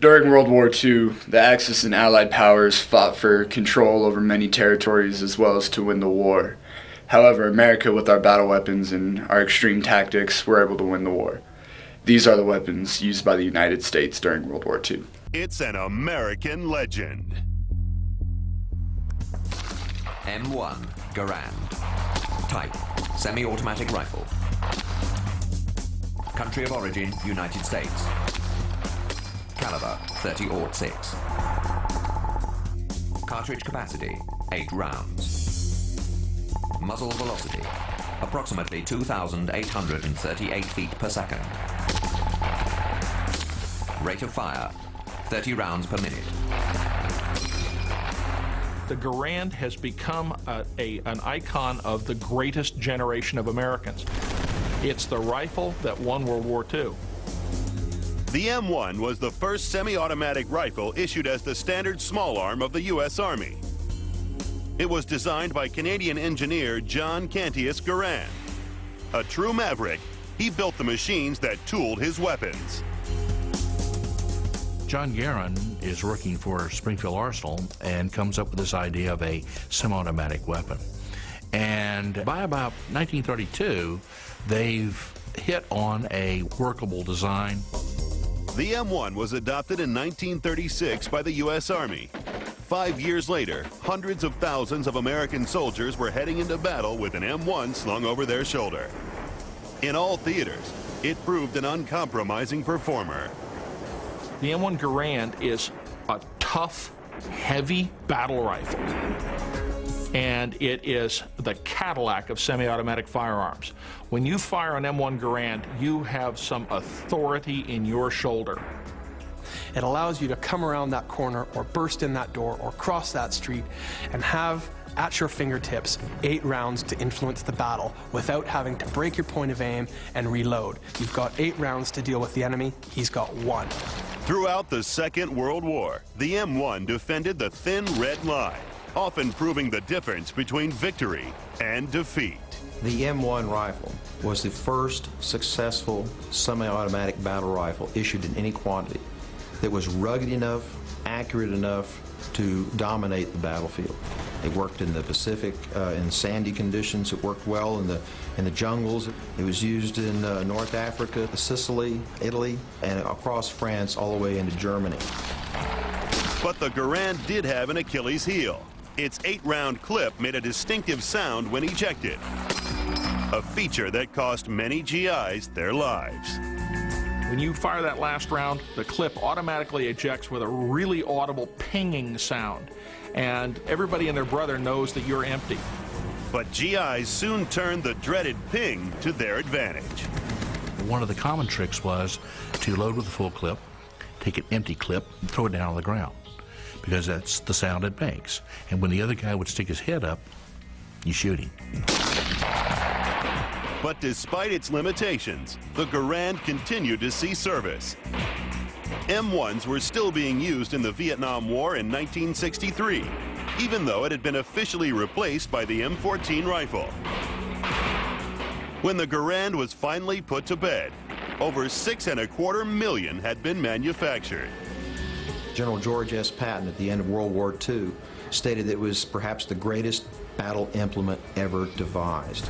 During World War II, the Axis and Allied powers fought for control over many territories as well as to win the war. However, America, with our battle weapons and our extreme tactics, were able to win the war. These are the weapons used by the United States during World War II. It's an American legend. M1 Garand. Type, semi-automatic rifle. Country of origin, United States. Caliber, .30-06. Cartridge capacity, 8 rounds. Muzzle velocity, approximately 2,838 feet per second. Rate of fire, 30 rounds per minute. The Garand has become an icon of the greatest generation of Americans. It's the rifle that won World War II. The M1 was the first semi-automatic rifle issued as the standard small arm of the U.S. Army. It was designed by Canadian engineer John Cantius Garand. A true maverick, he built the machines that tooled his weapons. John Garand is working for Springfield Arsenal and comes up with this idea of a semi-automatic weapon. And by about 1932, they've hit on a workable design. The M1 was adopted in 1936 by the U.S. Army. 5 years later, hundreds of thousands of American soldiers were heading into battle with an M1 slung over their shoulder. In all theaters, it proved an uncompromising performer. The M1 Garand is a tough, heavy battle rifle. And it is the Cadillac of semi-automatic firearms. When you fire an M1 Garand, you have some authority in your shoulder. It allows you to come around that corner or burst in that door or cross that street and have at your fingertips 8 rounds to influence the battle without having to break your point of aim and reload. You've got 8 rounds to deal with the enemy. He's got 1. Throughout the Second World War, the M1 defended the thin red line, often proving the difference between victory and defeat. The M1 rifle was the first successful semi-automatic battle rifle issued in any quantity that was rugged enough, accurate enough to dominate the battlefield. It worked in the Pacific in sandy conditions. It worked well in the jungles. It was used in North Africa, Sicily, Italy, and across France all the way into Germany. But the Garand did have an Achilles heel. Its 8-round clip made a distinctive sound when ejected, a feature that cost many GIs their lives. When you fire that last round, the clip automatically ejects with a really audible pinging sound, and everybody and their brother knows that you're empty. But GIs soon turned the dreaded ping to their advantage. One of the common tricks was to load with a full clip, take an empty clip, and throw it down on the ground, because that's the sound it makes. And when the other guy would stick his head up, you shoot him. But despite its limitations, the Garand continued to see service. M1s were still being used in the Vietnam War in 1963, even though it had been officially replaced by the M14 rifle. When the Garand was finally put to bed, over 6.25 million had been manufactured. General George S. Patton at the end of World War II stated that it was perhaps the greatest battle implement ever devised.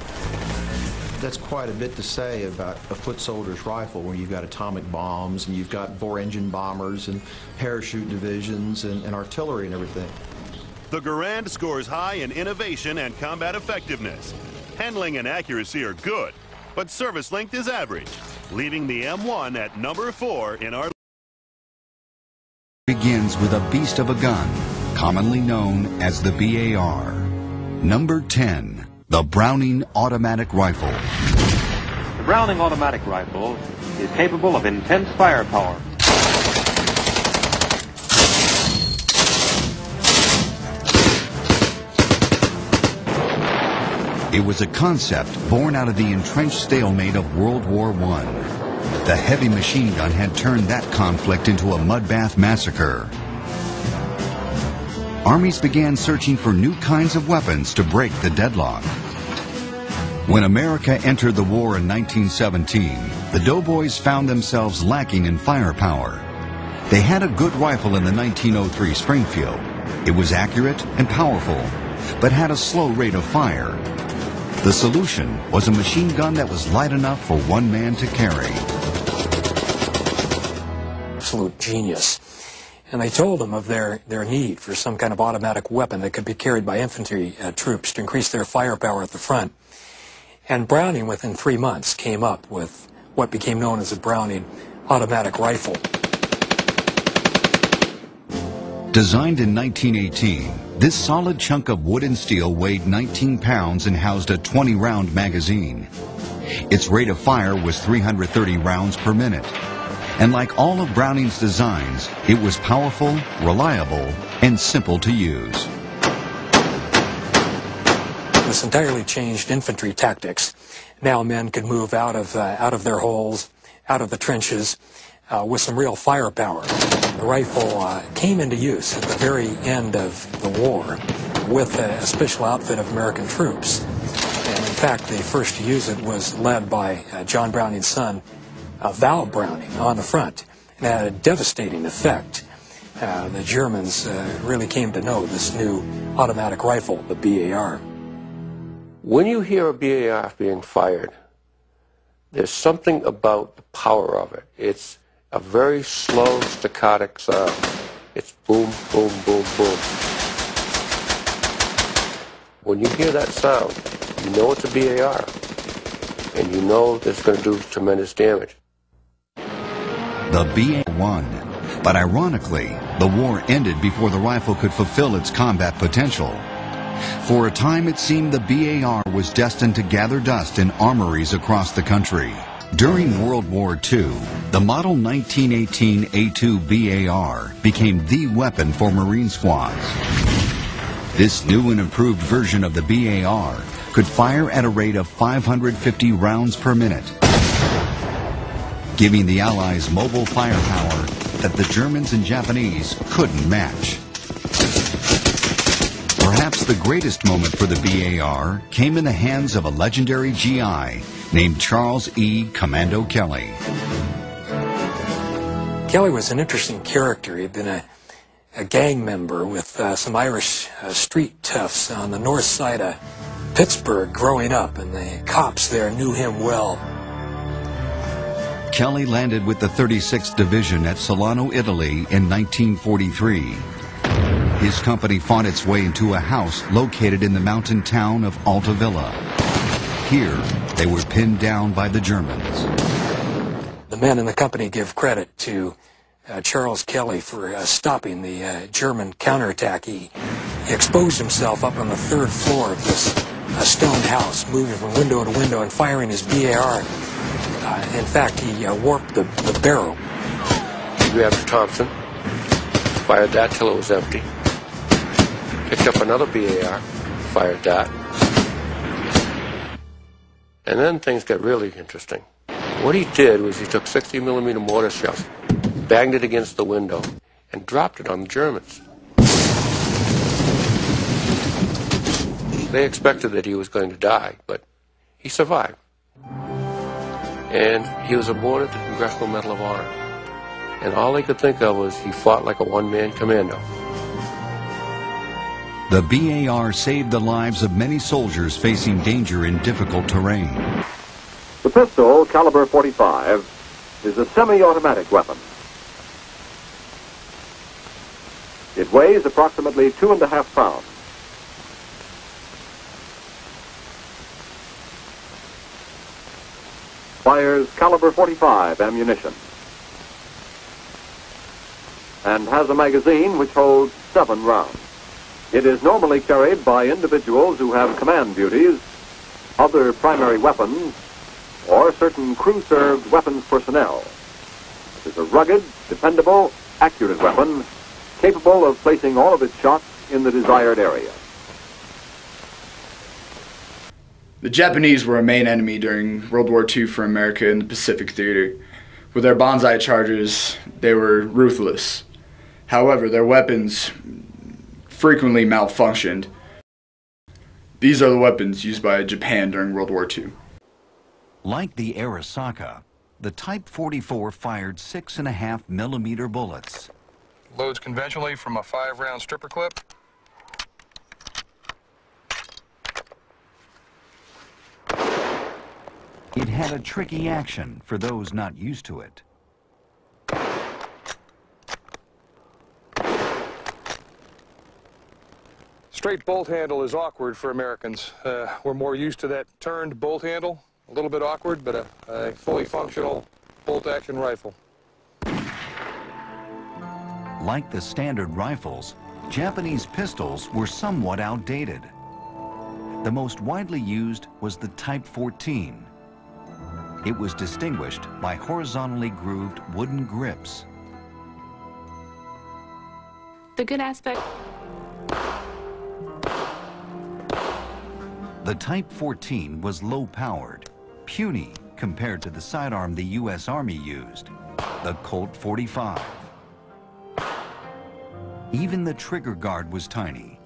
That's quite a bit to say about a foot soldier's rifle, where you've got atomic bombs and you've got 4-engine bombers and parachute divisions and artillery and everything. The Garand scores high in innovation and combat effectiveness. Handling and accuracy are good, but service length is average, leaving the M1 at number 4 in our begins with a beast of a gun, commonly known as the BAR. Number 10, the Browning Automatic Rifle. The Browning Automatic Rifle is capable of intense firepower. It was a concept born out of the entrenched stalemate of World War I. The heavy machine gun had turned that conflict into a mudbath massacre. Armies began searching for new kinds of weapons to break the deadlock. When America entered the war in 1917, the doughboys found themselves lacking in firepower. They had a good rifle in the 1903 Springfield. It was accurate and powerful, but had a slow rate of fire. The solution was a machine gun that was light enough for one man to carry. Absolute genius. And they told them of their need for some kind of automatic weapon that could be carried by infantry troops to increase their firepower at the front. And Browning, within 3 months, came up with what became known as a Browning automatic rifle. Designed in 1918, this solid chunk of wood and steel weighed 19 pounds and housed a 20-round magazine. Its rate of fire was 330 rounds per minute. And like all of Browning's designs, it was powerful, reliable, and simple to use. This entirely changed infantry tactics. Now men could move out of their holes, out of the trenches, with some real firepower. The rifle came into use at the very end of the war with a special outfit of American troops. And in fact, the first to use it was led by John Browning's son, Val Browning, on the front. It had a devastating effect. The Germans really came to know this new automatic rifle, the BAR. When you hear a BAR being fired, there's something about the power of it. It's a very slow, staccato sound. It's boom, boom, boom, boom. When you hear that sound, you know it's a BAR, and you know it's going to do tremendous damage. The BA won, but ironically, the war ended before the rifle could fulfill its combat potential. For a time, it seemed the BAR was destined to gather dust in armories across the country. During World War II, the Model 1918 A2 BAR became the weapon for Marine squads. This new and improved version of the BAR could fire at a rate of 550 rounds per minute, giving the Allies mobile firepower that the Germans and Japanese couldn't match. Perhaps the greatest moment for the BAR came in the hands of a legendary GI named Charles E. Commando Kelly. Kelly was an interesting character. He'd been a gang member with some Irish street toughs on the north side of Pittsburgh growing up, and the cops there knew him well. Kelly landed with the 36th Division at Solano, Italy in 1943. His company fought its way into a house located in the mountain town of Altavilla. Here, they were pinned down by the Germans. The men in the company give credit to Charles Kelly for stopping the German counterattack. He exposed himself up on the third floor of this stone house, moving from window to window and firing his BAR. In fact, he warped the barrel. He grabbed a Thompson, fired that till it was empty, picked up another BAR, fired that, and then things got really interesting. What he did was he took 60mm mortar shells, banged it against the window, and dropped it on the Germans. They expected that he was going to die, but he survived. And he was awarded the Congressional Medal of Honor. And all they could think of was he fought like a one-man commando. The BAR saved the lives of many soldiers facing danger in difficult terrain. The pistol, caliber .45, is a semi-automatic weapon. It weighs approximately 2.5 pounds. Fires caliber .45 ammunition and has a magazine which holds 7 rounds. It is normally carried by individuals who have command duties, other primary weapons, or certain crew-served weapons personnel. It is a rugged, dependable, accurate weapon capable of placing all of its shots in the desired area. The Japanese were a main enemy during World War II for America in the Pacific Theater. With their banzai charges, they were ruthless. However, their weapons frequently malfunctioned. These are the weapons used by Japan during World War II. Like the Arisaka, the Type 44 fired 6.5 millimeter bullets. Loads conventionally from a 5-round stripper clip. It had a tricky action for those not used to it. Straight bolt handle is awkward for Americans. We're more used to that turned bolt handle. A little bit awkward, but a fully functional bolt-action rifle. Like the standard rifles, Japanese pistols were somewhat outdated. The most widely used was the Type 14. It was distinguished by horizontally grooved wooden grips. The good aspect. The Type 14 was low-powered, puny compared to the sidearm the U.S. Army used, the Colt 45. Even the trigger guard was tiny.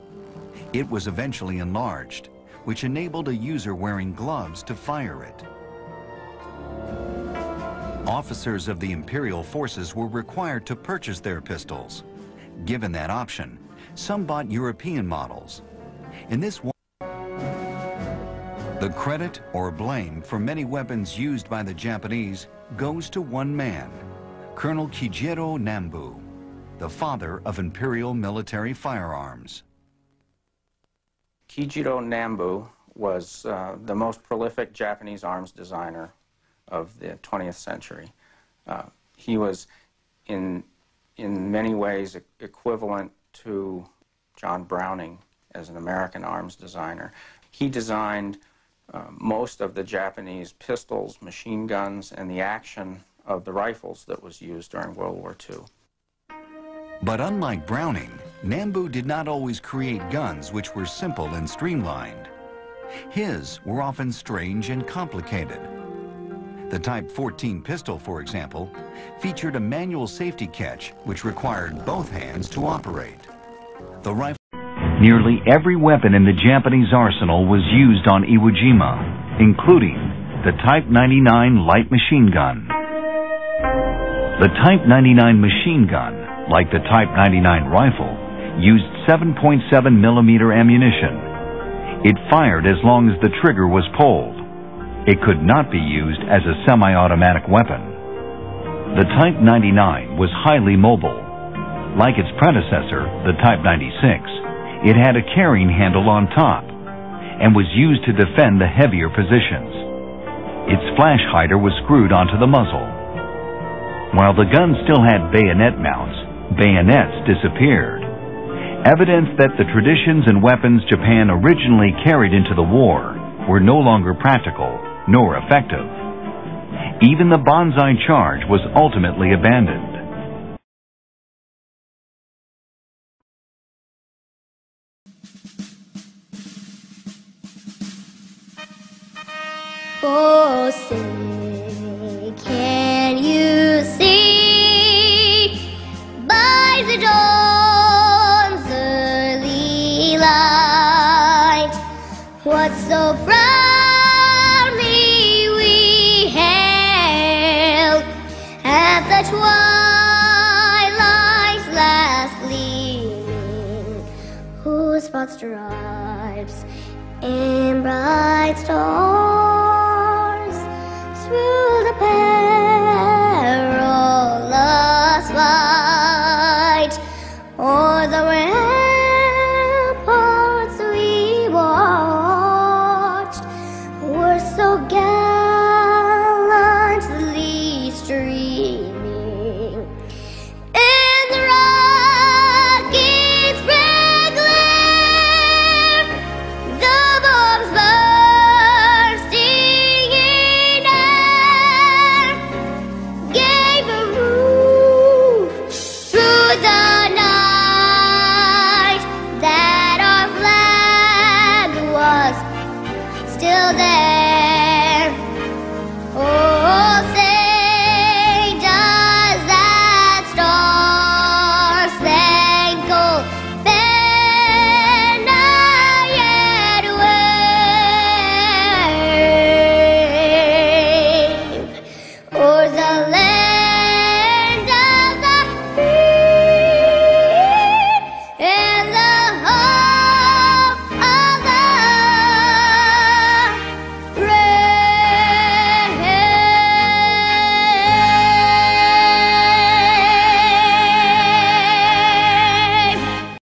It was eventually enlarged, which enabled a user wearing gloves to fire it. Officers of the Imperial forces were required to purchase their pistols. Given that option, some bought European models. In this one, the credit or blame for many weapons used by the Japanese goes to one man, Colonel Kijiro Nambu, the father of Imperial military firearms. Kijiro Nambu was the most prolific Japanese arms designer of the 20th century. He was in many ways equivalent to John Browning as an American arms designer. He designed most of the Japanese pistols, machine guns, and the action of the rifles that was used during World War II. But unlike Browning, Nambu did not always create guns which were simple and streamlined. His were often strange and complicated. The Type 14 pistol, for example, featured a manual safety catch which required both hands to operate. The rifle. Nearly every weapon in the Japanese arsenal was used on Iwo Jima, including the Type 99 light machine gun. The Type 99 machine gun, like the Type 99 rifle, used 7.7 millimeter ammunition. It fired as long as the trigger was pulled. It could not be used as a semi-automatic weapon. The Type 99 was highly mobile. Like its predecessor, the Type 96, it had a carrying handle on top and was used to defend the heavier positions. Its flash hider was screwed onto the muzzle. While the gun still had bayonet mounts, bayonets disappeared. Evidence that the traditions and weapons Japan originally carried into the war were no longer practical nor effective. Even the banzai charge was ultimately abandoned. Oh, say, can you see by the dawn's early light what so proudly we hailed at the twilight's last gleaming, whose broad stripes in bright stars through the perilous fight o'er the ramparts we watched were so gallantly streaming in the rocket's red glare, the bombs bursting in air gave a roof through the